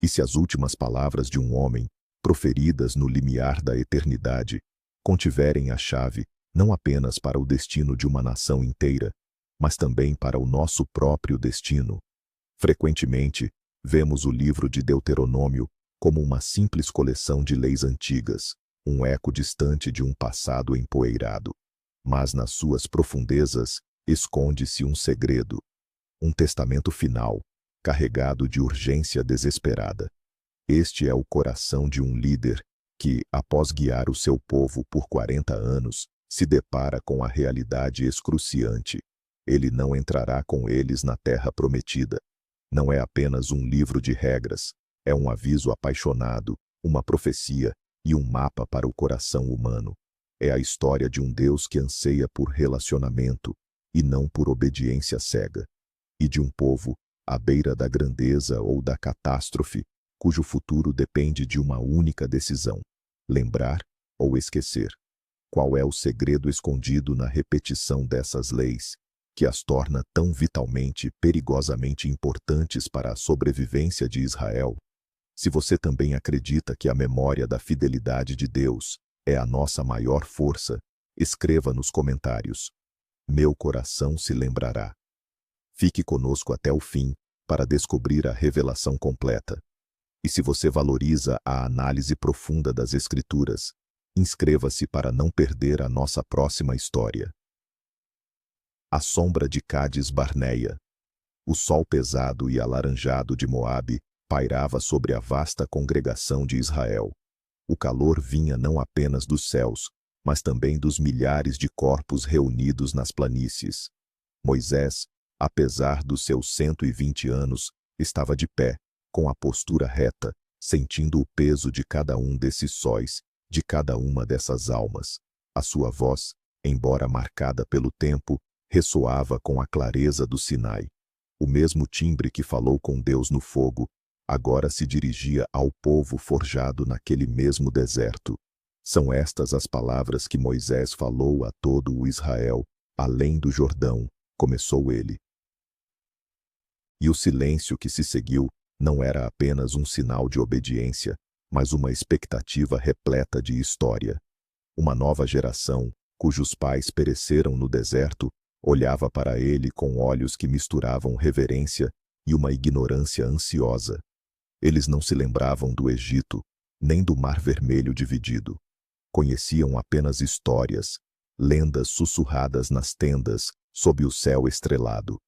E se as últimas palavras de um homem, proferidas no limiar da eternidade, contiverem a chave não apenas para o destino de uma nação inteira, mas também para o nosso próprio destino? Frequentemente, vemos o livro de Deuteronômio como uma simples coleção de leis antigas, um eco distante de um passado empoeirado. Mas nas suas profundezas esconde-se um segredo, um testamento final, carregado de urgência desesperada. Este é o coração de um líder que, após guiar o seu povo por 40 anos, se depara com a realidade excruciante. Ele não entrará com eles na terra prometida. Não é apenas um livro de regras, é um aviso apaixonado, uma profecia e um mapa para o coração humano. É a história de um Deus que anseia por relacionamento e não por obediência cega. E de um povo, à beira da grandeza ou da catástrofe, cujo futuro depende de uma única decisão: lembrar ou esquecer. Qual é o segredo escondido na repetição dessas leis, que as torna tão vitalmente, perigosamente importantes para a sobrevivência de Israel? Se você também acredita que a memória da fidelidade de Deus é a nossa maior força, escreva nos comentários: meu coração se lembrará. Fique conosco até o fim para descobrir a revelação completa. E se você valoriza a análise profunda das Escrituras, inscreva-se para não perder a nossa próxima história. A sombra de Cádiz Barneia. O sol pesado e alaranjado de Moabe pairava sobre a vasta congregação de Israel. O calor vinha não apenas dos céus, mas também dos milhares de corpos reunidos nas planícies. Moisés, apesar dos seus 120 anos, estava de pé, com a postura reta, sentindo o peso de cada um desses sóis, de cada uma dessas almas. A sua voz, embora marcada pelo tempo, ressoava com a clareza do Sinai. O mesmo timbre que falou com Deus no fogo, agora se dirigia ao povo forjado naquele mesmo deserto. São estas as palavras que Moisés falou a todo o Israel, além do Jordão, começou ele. E o silêncio que se seguiu não era apenas um sinal de obediência, mas uma expectativa repleta de história. Uma nova geração, cujos pais pereceram no deserto, olhava para ele com olhos que misturavam reverência e uma ignorância ansiosa. Eles não se lembravam do Egito, nem do Mar Vermelho dividido. Conheciam apenas histórias, lendas sussurradas nas tendas, sob o céu estrelado.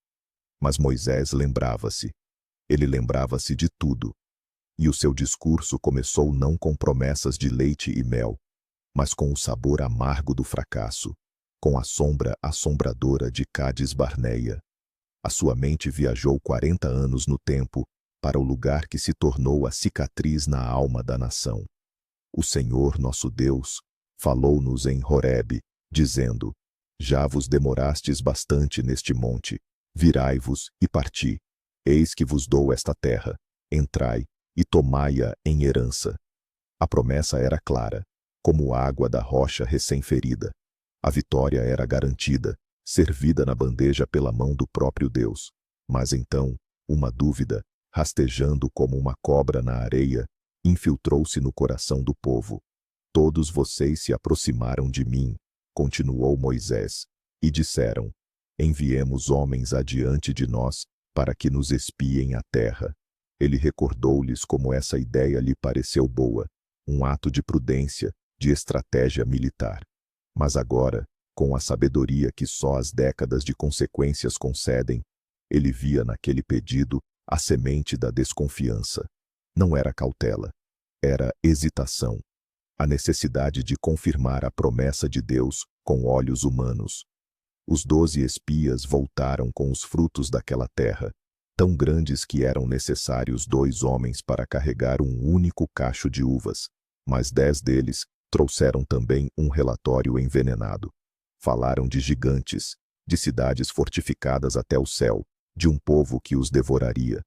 Mas Moisés lembrava-se. Ele lembrava-se de tudo. E o seu discurso começou não com promessas de leite e mel, mas com o sabor amargo do fracasso, com a sombra assombradora de Cádiz Barneia. A sua mente viajou 40 anos no tempo, para o lugar que se tornou a cicatriz na alma da nação. O Senhor nosso Deus falou-nos em Horebe, dizendo: já vos demorastes bastante neste monte, virai-vos e parti. Eis que vos dou esta terra, entrai e tomai-a em herança. A promessa era clara, como água da rocha recém-ferida. A vitória era garantida, servida na bandeja pela mão do próprio Deus. Mas então, uma dúvida, rastejando como uma cobra na areia, infiltrou-se no coração do povo. Todos vocês se aproximaram de mim, continuou Moisés, e disseram: enviemos homens adiante de nós, para que nos espiem a terra. Ele recordou-lhes como essa ideia lhe pareceu boa, um ato de prudência, de estratégia militar. Mas agora, com a sabedoria que só as décadas de consequências concedem, ele via naquele pedido a semente da desconfiança. Não era cautela, era hesitação. A necessidade de confirmar a promessa de Deus com olhos humanos. Os 12 espias voltaram com os frutos daquela terra, tão grandes que eram necessários 2 homens para carregar um único cacho de uvas, mas 10 deles trouxeram também um relatório envenenado. Falaram de gigantes, de cidades fortificadas até o céu, de um povo que os devoraria.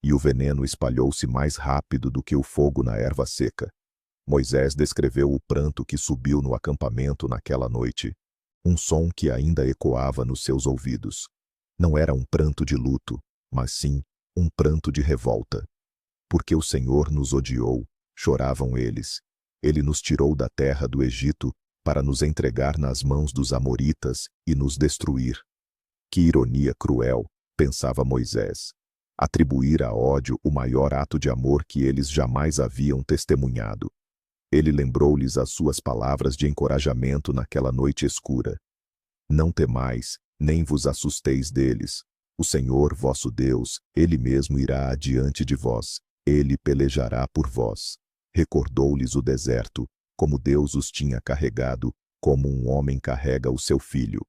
E o veneno espalhou-se mais rápido do que o fogo na erva seca. Moisés descreveu o pranto que subiu no acampamento naquela noite, um som que ainda ecoava nos seus ouvidos. Não era um pranto de luto, mas sim um pranto de revolta. Porque o Senhor nos odiou, choravam eles. Ele nos tirou da terra do Egito para nos entregar nas mãos dos amoritas e nos destruir. Que ironia cruel, pensava Moisés. Atribuir a ódio o maior ato de amor que eles jamais haviam testemunhado. Ele lembrou-lhes as suas palavras de encorajamento naquela noite escura. Não temais, nem vos assusteis deles. O Senhor vosso Deus, Ele mesmo irá adiante de vós. Ele pelejará por vós. Recordou-lhes o deserto, como Deus os tinha carregado, como um homem carrega o seu filho.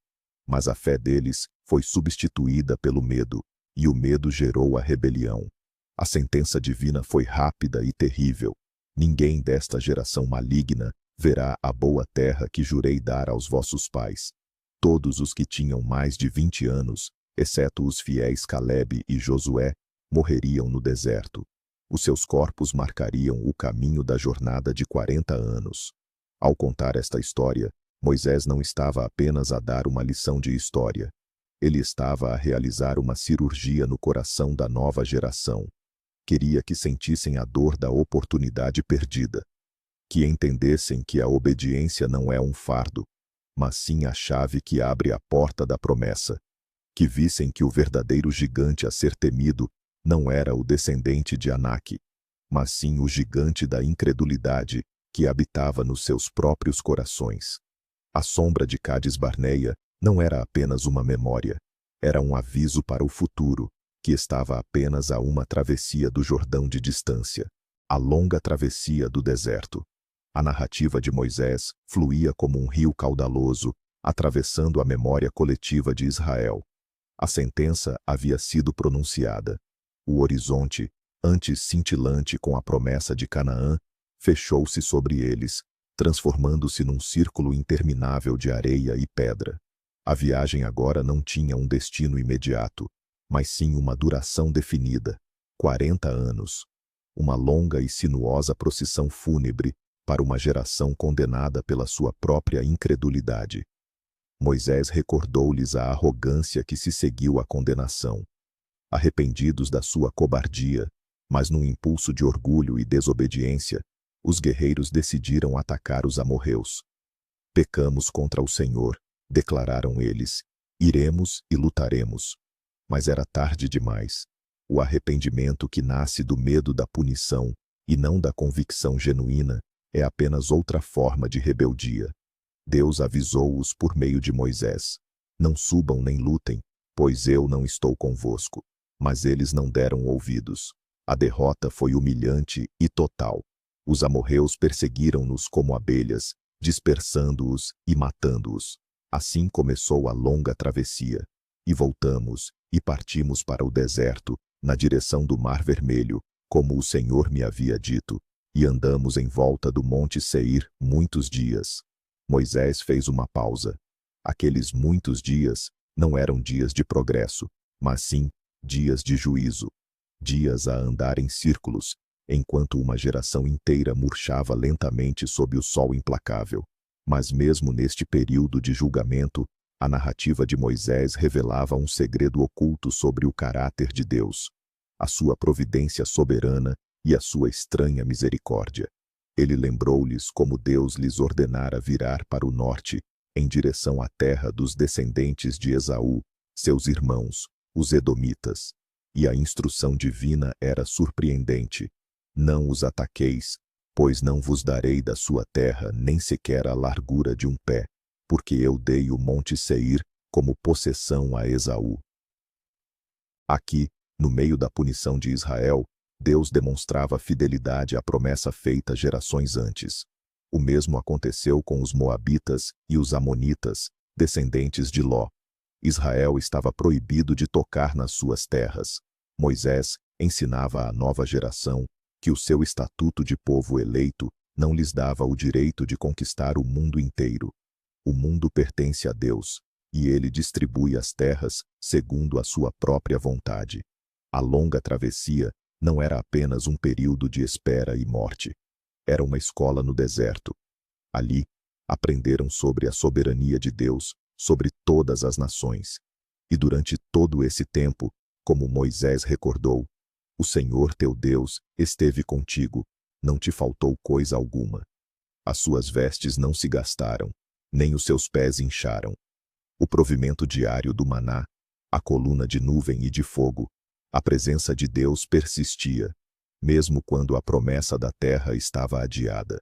Mas a fé deles foi substituída pelo medo, e o medo gerou a rebelião. A sentença divina foi rápida e terrível. Ninguém desta geração maligna verá a boa terra que jurei dar aos vossos pais. Todos os que tinham mais de 20 anos, exceto os fiéis Calebe e Josué, morreriam no deserto. Os seus corpos marcariam o caminho da jornada de 40 anos. Ao contar esta história, Moisés não estava apenas a dar uma lição de história. Ele estava a realizar uma cirurgia no coração da nova geração. Queria que sentissem a dor da oportunidade perdida. Que entendessem que a obediência não é um fardo, mas sim a chave que abre a porta da promessa. Que vissem que o verdadeiro gigante a ser temido não era o descendente de Anak, mas sim o gigante da incredulidade que habitava nos seus próprios corações. A sombra de Cádiz Barneia não era apenas uma memória, era um aviso para o futuro, que estava apenas a uma travessia do Jordão de distância, a longa travessia do deserto. A narrativa de Moisés fluía como um rio caudaloso, atravessando a memória coletiva de Israel. A sentença havia sido pronunciada. O horizonte, antes cintilante com a promessa de Canaã, fechou-se sobre eles, transformando-se num círculo interminável de areia e pedra. A viagem agora não tinha um destino imediato, mas sim uma duração definida, 40 anos. Uma longa e sinuosa procissão fúnebre para uma geração condenada pela sua própria incredulidade. Moisés recordou-lhes a arrogância que se seguiu à condenação. Arrependidos da sua cobardia, mas num impulso de orgulho e desobediência, os guerreiros decidiram atacar os amorreus. Pecamos contra o Senhor, declararam eles, iremos e lutaremos. Mas era tarde demais. O arrependimento que nasce do medo da punição e não da convicção genuína é apenas outra forma de rebeldia. Deus avisou-os por meio de Moisés: não subam nem lutem, pois eu não estou convosco. Mas eles não deram ouvidos. A derrota foi humilhante e total. Os amorreus perseguiram-nos como abelhas, dispersando-os e matando-os. Assim começou a longa travessia. E voltamos, e partimos para o deserto, na direção do Mar Vermelho, como o Senhor me havia dito, e andamos em volta do Monte Seir muitos dias. Moisés fez uma pausa. Aqueles muitos dias não eram dias de progresso, mas sim dias de juízo. Dias a andar em círculos, enquanto uma geração inteira murchava lentamente sob o sol implacável. Mas mesmo neste período de julgamento, a narrativa de Moisés revelava um segredo oculto sobre o caráter de Deus, a sua providência soberana e a sua estranha misericórdia. Ele lembrou-lhes como Deus lhes ordenara virar para o norte, em direção à terra dos descendentes de Esaú, seus irmãos, os Edomitas. E a instrução divina era surpreendente. Não os ataqueis, pois não vos darei da sua terra nem sequer a largura de um pé, porque eu dei o monte Seir como possessão a Esaú. Aqui, no meio da punição de Israel, Deus demonstrava fidelidade à promessa feita gerações antes. O mesmo aconteceu com os Moabitas e os Amonitas, descendentes de Ló. Israel estava proibido de tocar nas suas terras. Moisés ensinava à nova geração que o seu estatuto de povo eleito não lhes dava o direito de conquistar o mundo inteiro. O mundo pertence a Deus, e ele distribui as terras segundo a sua própria vontade. A longa travessia não era apenas um período de espera e morte. Era uma escola no deserto. Ali, aprenderam sobre a soberania de Deus sobre todas as nações. E durante todo esse tempo, como Moisés recordou, O Senhor teu Deus esteve contigo, não te faltou coisa alguma. As suas vestes não se gastaram, nem os seus pés incharam. O provimento diário do maná, a coluna de nuvem e de fogo, a presença de Deus persistia, mesmo quando a promessa da terra estava adiada.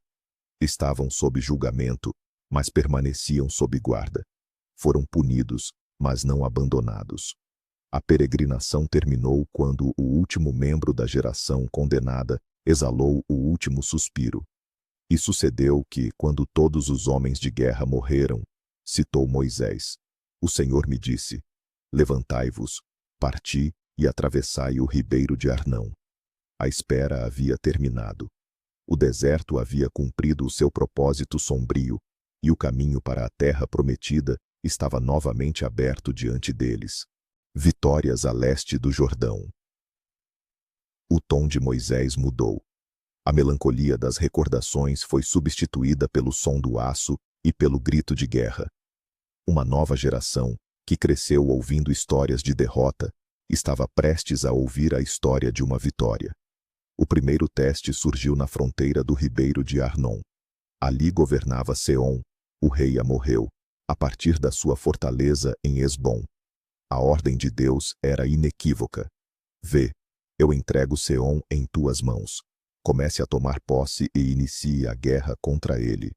Estavam sob julgamento, mas permaneciam sob guarda. Foram punidos, mas não abandonados. A peregrinação terminou quando o último membro da geração condenada exalou o último suspiro. E sucedeu que, quando todos os homens de guerra morreram, citou Moisés, o Senhor me disse: levantai-vos, parti e atravessai o ribeiro de Arnão. A espera havia terminado. O deserto havia cumprido o seu propósito sombrio, e o caminho para a terra prometida estava novamente aberto diante deles. Vitórias a leste do Jordão. O tom de Moisés mudou. A melancolia das recordações foi substituída pelo som do aço e pelo grito de guerra. Uma nova geração, que cresceu ouvindo histórias de derrota, estava prestes a ouvir a história de uma vitória. O primeiro teste surgiu na fronteira do ribeiro de Arnon. Ali governava Seom, o rei amorreu, a partir da sua fortaleza em Esbom. A ordem de Deus era inequívoca. Vê, eu entrego Seom em tuas mãos. Comece a tomar posse e inicie a guerra contra ele.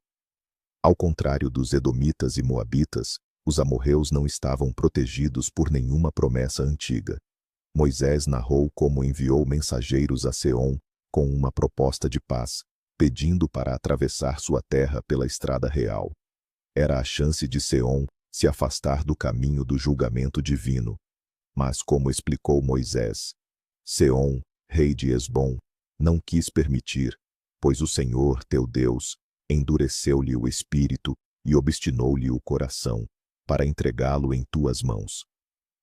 Ao contrário dos edomitas e moabitas, os amorreus não estavam protegidos por nenhuma promessa antiga. Moisés narrou como enviou mensageiros a Seom com uma proposta de paz, pedindo para atravessar sua terra pela estrada real. Era a chance de Seom se afastar do caminho do julgamento divino. Mas, como explicou Moisés, Seom, rei de Esbom, não quis permitir, pois o Senhor, teu Deus, endureceu-lhe o espírito e obstinou-lhe o coração, para entregá-lo em tuas mãos.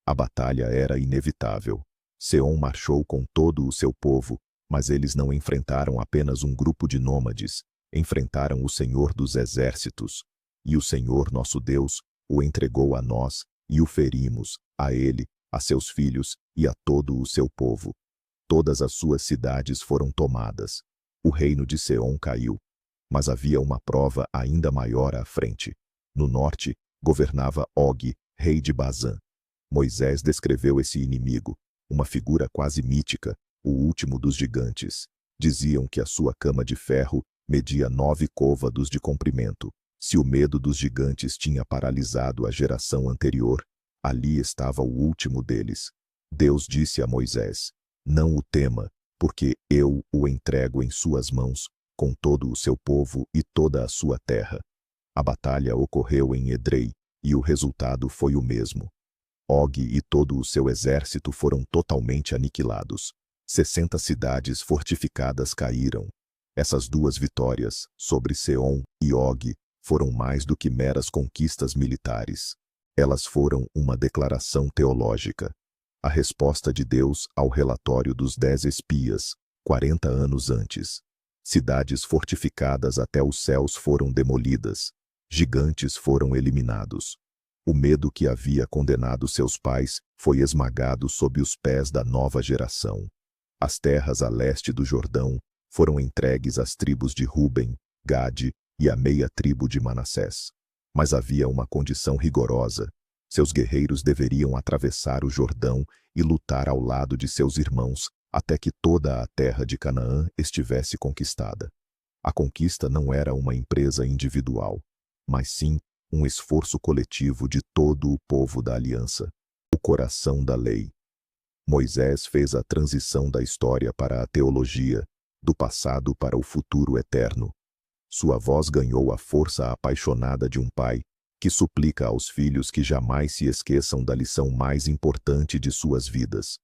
A batalha era inevitável. Seom marchou com todo o seu povo, mas eles não enfrentaram apenas um grupo de nômades, enfrentaram o Senhor dos exércitos. E o Senhor nosso Deus o entregou a nós, e o ferimos, a ele, a seus filhos e a todo o seu povo. Todas as suas cidades foram tomadas. O reino de Seom caiu. Mas havia uma prova ainda maior à frente. No norte, governava Og, rei de Bazã. Moisés descreveu esse inimigo, uma figura quase mítica, o último dos gigantes. Diziam que a sua cama de ferro media 9 côvados de comprimento. Se o medo dos gigantes tinha paralisado a geração anterior, ali estava o último deles. Deus disse a Moisés: não o tema, porque eu o entrego em suas mãos, com todo o seu povo e toda a sua terra. A batalha ocorreu em Edrei, e o resultado foi o mesmo. Og e todo o seu exército foram totalmente aniquilados. 60 cidades fortificadas caíram. Essas duas vitórias, sobre Seom e Og, foram mais do que meras conquistas militares. Elas foram uma declaração teológica. A resposta de Deus ao relatório dos 10 espias, 40 anos antes. Cidades fortificadas até os céus foram demolidas. Gigantes foram eliminados. O medo que havia condenado seus pais foi esmagado sob os pés da nova geração. As terras a leste do Jordão foram entregues às tribos de Ruben, Gade e à meia tribo de Manassés. Mas havia uma condição rigorosa. Seus guerreiros deveriam atravessar o Jordão e lutar ao lado de seus irmãos até que toda a terra de Canaã estivesse conquistada. A conquista não era uma empresa individual, mas sim um esforço coletivo de todo o povo da aliança, o coração da lei. Moisés fez a transição da história para a teologia, do passado para o futuro eterno. Sua voz ganhou a força apaixonada de um pai, que suplica aos filhos que jamais se esqueçam da lição mais importante de suas vidas.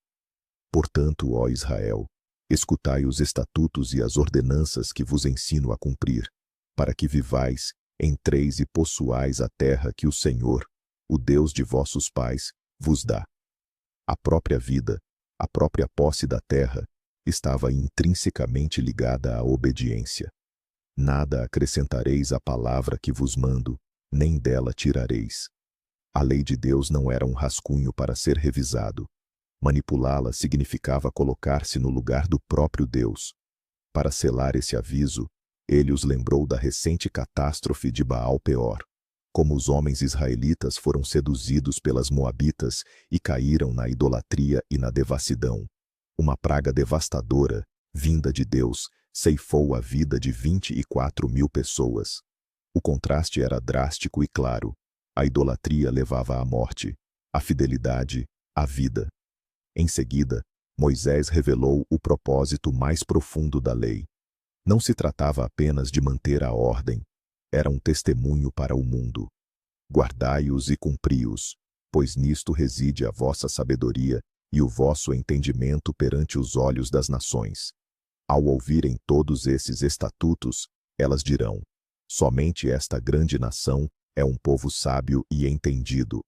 Portanto, ó Israel, escutai os estatutos e as ordenanças que vos ensino a cumprir, para que vivais, entreis e possuais a terra que o Senhor, o Deus de vossos pais, vos dá. A própria vida, a própria posse da terra, estava intrinsecamente ligada à obediência. Nada acrescentareis à palavra que vos mando, nem dela tirareis. A lei de Deus não era um rascunho para ser revisado. Manipulá-la significava colocar-se no lugar do próprio Deus. Para selar esse aviso, ele os lembrou da recente catástrofe de Baal-Peor, como os homens israelitas foram seduzidos pelas moabitas e caíram na idolatria e na devassidão. Uma praga devastadora, vinda de Deus, ceifou a vida de 24.000 pessoas. O contraste era drástico e claro. A idolatria levava à morte, a fidelidade, à vida. Em seguida, Moisés revelou o propósito mais profundo da lei. Não se tratava apenas de manter a ordem, era um testemunho para o mundo. Guardai-os e cumpri-os, pois nisto reside a vossa sabedoria e o vosso entendimento perante os olhos das nações. Ao ouvirem todos esses estatutos, elas dirão: somente esta grande nação é um povo sábio e entendido.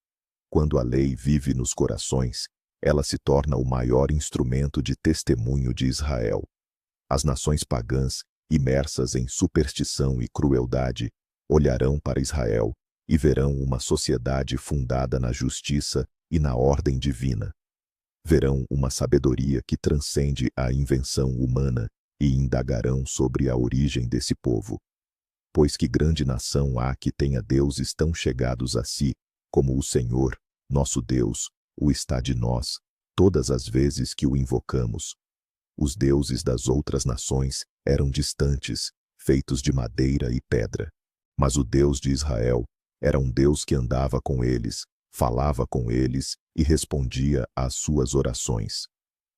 Quando a lei vive nos corações, ela se torna o maior instrumento de testemunho de Israel. As nações pagãs, imersas em superstição e crueldade, olharão para Israel e verão uma sociedade fundada na justiça e na ordem divina. Verão uma sabedoria que transcende a invenção humana e indagarão sobre a origem desse povo. Pois que grande nação há que tenha deuses tão chegados a si, como o Senhor, nosso Deus, o está de nós, todas as vezes que o invocamos. Os deuses das outras nações eram distantes, feitos de madeira e pedra. Mas o Deus de Israel era um Deus que andava com eles, falava com eles e respondia às suas orações.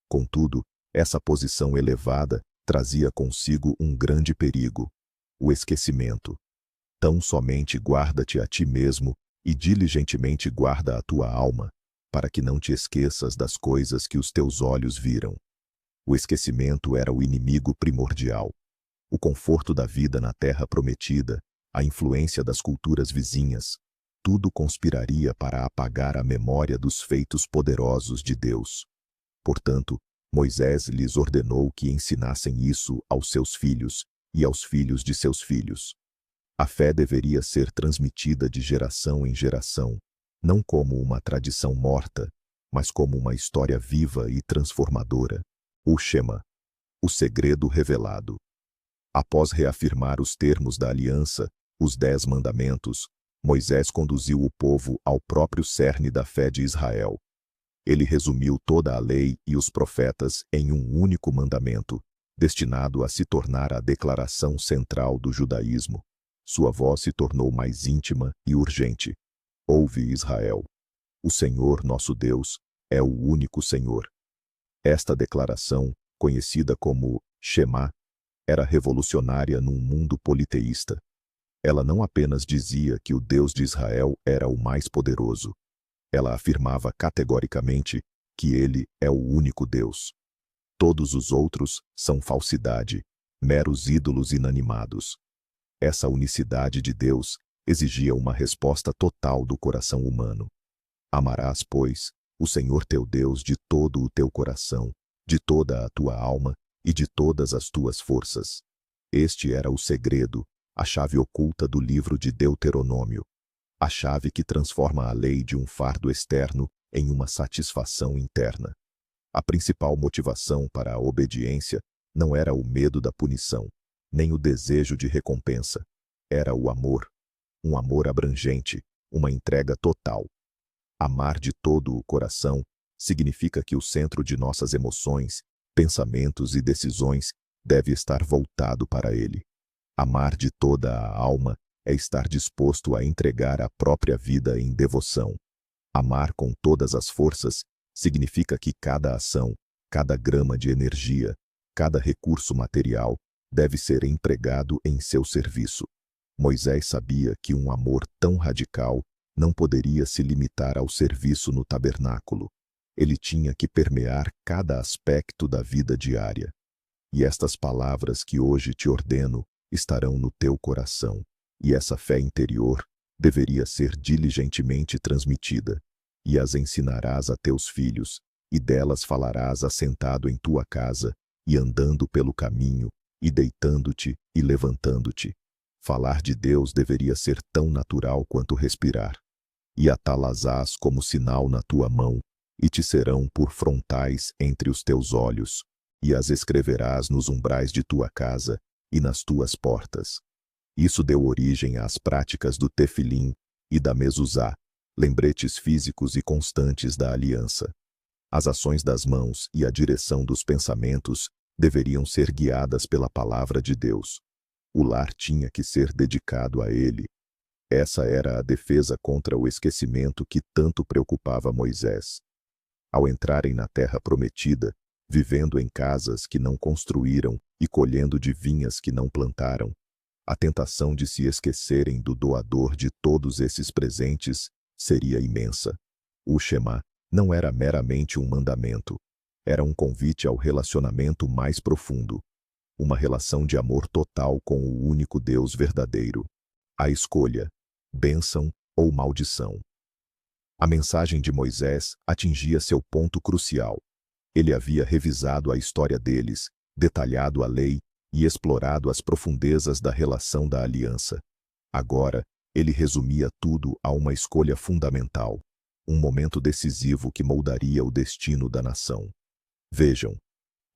Contudo, essa posição elevada trazia consigo um grande perigo: o esquecimento. Tão somente guarda-te a ti mesmo e diligentemente guarda a tua alma, para que não te esqueças das coisas que os teus olhos viram. O esquecimento era o inimigo primordial. O conforto da vida na terra prometida, a influência das culturas vizinhas, tudo conspiraria para apagar a memória dos feitos poderosos de Deus. Portanto, Moisés lhes ordenou que ensinassem isso aos seus filhos e aos filhos de seus filhos. A fé deveria ser transmitida de geração em geração, não como uma tradição morta, mas como uma história viva e transformadora. O Shema, o segredo revelado. Após reafirmar os termos da aliança, os 10 mandamentos, Moisés conduziu o povo ao próprio cerne da fé de Israel. Ele resumiu toda a lei e os profetas em um único mandamento, destinado a se tornar a declaração central do judaísmo. Sua voz se tornou mais íntima e urgente. Ouve, Israel. O Senhor, nosso Deus, é o único Senhor. Esta declaração, conhecida como Shema, era revolucionária num mundo politeísta. Ela não apenas dizia que o Deus de Israel era o mais poderoso. Ela afirmava categoricamente que ele é o único Deus. Todos os outros são falsidade, meros ídolos inanimados. Essa unicidade de Deus exigia uma resposta total do coração humano. Amarás, pois, o Senhor teu Deus de todo o teu coração, de toda a tua alma e de todas as tuas forças. Este era o segredo, a chave oculta do livro de Deuteronômio, a chave que transforma a lei de um fardo externo em uma satisfação interna. A principal motivação para a obediência não era o medo da punição, nem o desejo de recompensa. Era o amor, um amor abrangente, uma entrega total. Amar de todo o coração significa que o centro de nossas emoções, pensamentos e decisões deve estar voltado para ele. Amar de toda a alma é estar disposto a entregar a própria vida em devoção. Amar com todas as forças significa que cada ação, cada grama de energia, cada recurso material deve ser empregado em seu serviço. Moisés sabia que um amor tão radical não poderia se limitar ao serviço no tabernáculo. Ele tinha que permear cada aspecto da vida diária. E estas palavras que hoje te ordeno estarão no teu coração, e essa fé interior deveria ser diligentemente transmitida, e as ensinarás a teus filhos, e delas falarás assentado em tua casa, e andando pelo caminho, e deitando-te e levantando-te. Falar de Deus deveria ser tão natural quanto respirar. E atá-las-ás como sinal na tua mão, e te serão por frontais entre os teus olhos, e as escreverás nos umbrais de tua casa e nas tuas portas. Isso deu origem às práticas do tefilim e da mezuzá, lembretes físicos e constantes da aliança. As ações das mãos e a direção dos pensamentos deveriam ser guiadas pela palavra de Deus. O lar tinha que ser dedicado a ele. Essa era a defesa contra o esquecimento que tanto preocupava Moisés. Ao entrarem na terra prometida, vivendo em casas que não construíram e colhendo de vinhas que não plantaram, a tentação de se esquecerem do doador de todos esses presentes seria imensa. O Shema não era meramente um mandamento, era um convite ao relacionamento mais profundo, uma relação de amor total com o único Deus verdadeiro. A escolha, bênção ou maldição. A mensagem de Moisés atingia seu ponto crucial. Ele havia revisado a história deles, detalhado a lei e explorado as profundezas da relação da aliança. Agora, ele resumia tudo a uma escolha fundamental, um momento decisivo que moldaria o destino da nação. Vejam,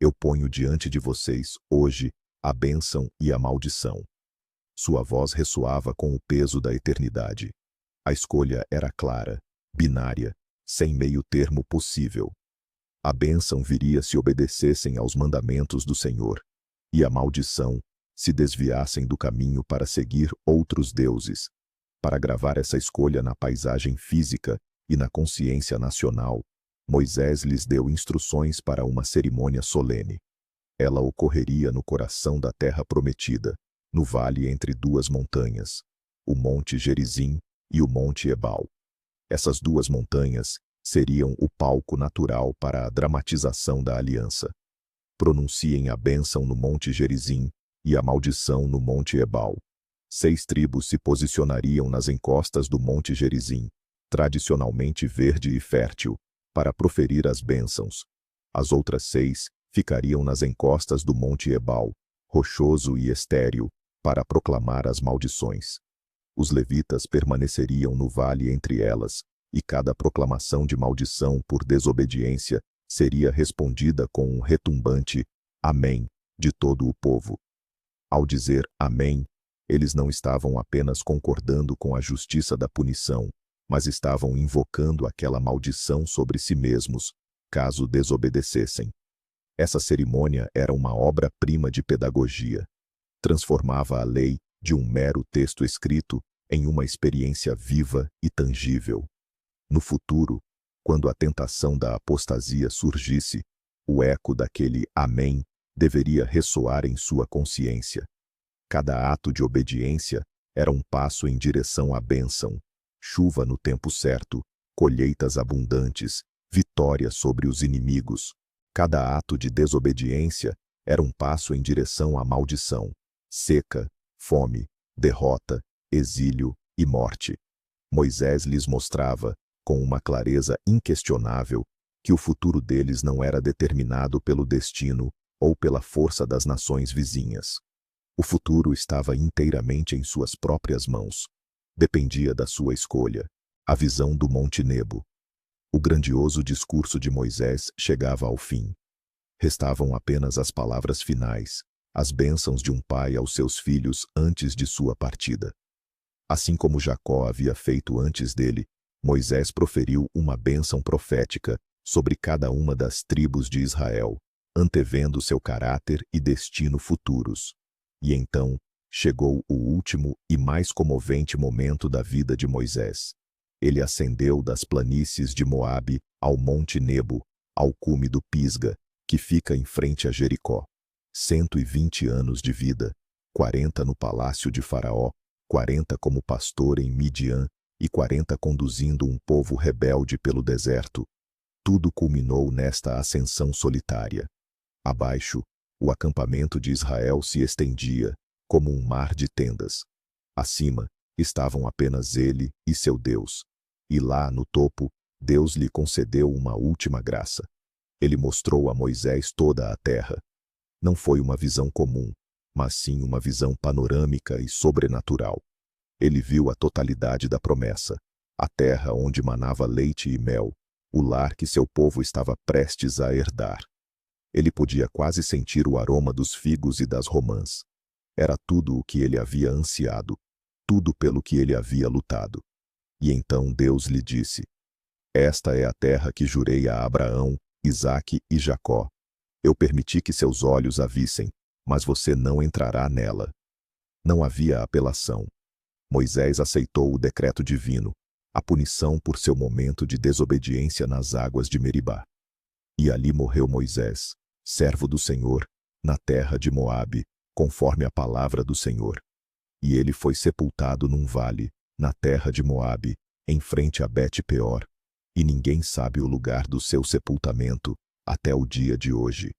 eu ponho diante de vocês, hoje, a bênção e a maldição. Sua voz ressoava com o peso da eternidade. A escolha era clara, binária, sem meio termo possível. A bênção viria se obedecessem aos mandamentos do Senhor, e a maldição se desviassem do caminho para seguir outros deuses. Para gravar essa escolha na paisagem física e na consciência nacional, Moisés lhes deu instruções para uma cerimônia solene. Ela ocorreria no coração da terra prometida, no vale entre duas montanhas, o Monte Gerizim e o Monte Ebal. Essas duas montanhas seriam o palco natural para a dramatização da aliança. Pronunciem a bênção no Monte Gerizim e a maldição no Monte Ebal. 6 tribos se posicionariam nas encostas do Monte Gerizim, tradicionalmente verde e fértil, para proferir as bênçãos. As outras 6 ficariam nas encostas do Monte Ebal, rochoso e estéril, para proclamar as maldições. Os levitas permaneceriam no vale entre elas, e cada proclamação de maldição por desobediência seria respondida com um retumbante Amém de todo o povo. Ao dizer Amém, eles não estavam apenas concordando com a justiça da punição, mas estavam invocando aquela maldição sobre si mesmos, caso desobedecessem. Essa cerimônia era uma obra-prima de pedagogia. Transformava a lei de um mero texto escrito em uma experiência viva e tangível. No futuro, quando a tentação da apostasia surgisse, o eco daquele Amém deveria ressoar em sua consciência. Cada ato de obediência era um passo em direção à bênção, chuva no tempo certo, colheitas abundantes, vitória sobre os inimigos. Cada ato de desobediência era um passo em direção à maldição, seca, fome, derrota, exílio e morte. Moisés lhes mostrava, com uma clareza inquestionável, que o futuro deles não era determinado pelo destino ou pela força das nações vizinhas. O futuro estava inteiramente em suas próprias mãos. Dependia da sua escolha, a visão do Monte Nebo. O grandioso discurso de Moisés chegava ao fim. Restavam apenas as palavras finais, as bênçãos de um pai aos seus filhos antes de sua partida. Assim como Jacó havia feito antes dele, Moisés proferiu uma bênção profética sobre cada uma das tribos de Israel, antevendo seu caráter e destino futuros. E então, chegou o último e mais comovente momento da vida de Moisés. Ele ascendeu das planícies de Moabe ao Monte Nebo, ao cume do Pisga, que fica em frente a Jericó. 120 anos de vida, 40 no palácio de Faraó, 40 como pastor em Midian e 40 conduzindo um povo rebelde pelo deserto. Tudo culminou nesta ascensão solitária. Abaixo, o acampamento de Israel se estendia, como um mar de tendas. Acima, estavam apenas ele e seu Deus. E lá, no topo, Deus lhe concedeu uma última graça. Ele mostrou a Moisés toda a terra. Não foi uma visão comum, mas sim uma visão panorâmica e sobrenatural. Ele viu a totalidade da promessa, a terra onde manava leite e mel, o lar que seu povo estava prestes a herdar. Ele podia quase sentir o aroma dos figos e das romãs. Era tudo o que ele havia ansiado, tudo pelo que ele havia lutado. E então Deus lhe disse: Esta é a terra que jurei a Abraão, Isaque e Jacó. Eu permiti que seus olhos a vissem, mas você não entrará nela. Não havia apelação. Moisés aceitou o decreto divino, a punição por seu momento de desobediência nas águas de Meribá. E ali morreu Moisés, servo do Senhor, na terra de Moabe, conforme a palavra do Senhor. E ele foi sepultado num vale, na terra de Moabe, em frente a Bet-peor, e ninguém sabe o lugar do seu sepultamento, até o dia de hoje.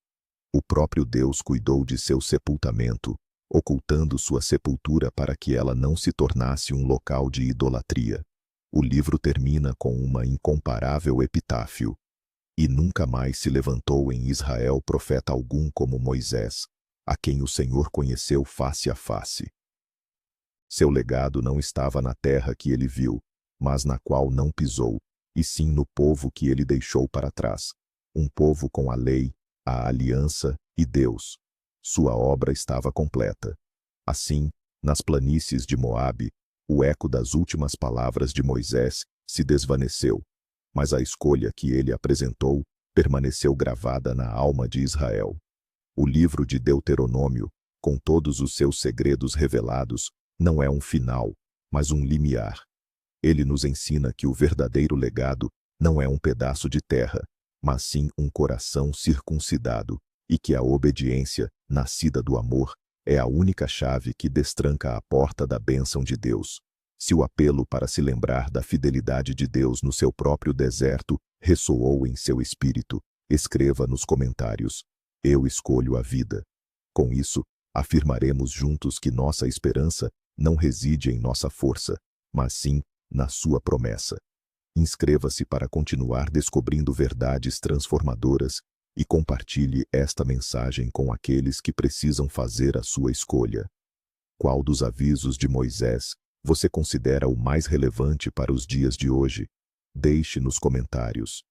O próprio Deus cuidou de seu sepultamento, ocultando sua sepultura para que ela não se tornasse um local de idolatria. O livro termina com uma incomparável epitáfio. E nunca mais se levantou em Israel profeta algum como Moisés, a quem o Senhor conheceu face a face. Seu legado não estava na terra que ele viu, mas na qual não pisou, e sim no povo que ele deixou para trás, um povo com a lei, a aliança e Deus. Sua obra estava completa. Assim, nas planícies de Moabe, o eco das últimas palavras de Moisés se desvaneceu, mas a escolha que ele apresentou permaneceu gravada na alma de Israel. O livro de Deuteronômio, com todos os seus segredos revelados, não é um final, mas um limiar. Ele nos ensina que o verdadeiro legado não é um pedaço de terra, mas sim um coração circuncidado, e que a obediência, nascida do amor, é a única chave que destranca a porta da bênção de Deus. Se o apelo para se lembrar da fidelidade de Deus no seu próprio deserto ressoou em seu espírito, escreva nos comentários: Eu escolho a vida. Com isso, afirmaremos juntos que nossa esperança não reside em nossa força, mas sim na sua promessa. Inscreva-se para continuar descobrindo verdades transformadoras e compartilhe esta mensagem com aqueles que precisam fazer a sua escolha. Qual dos avisos de Moisés você considera o mais relevante para os dias de hoje? Deixe nos comentários.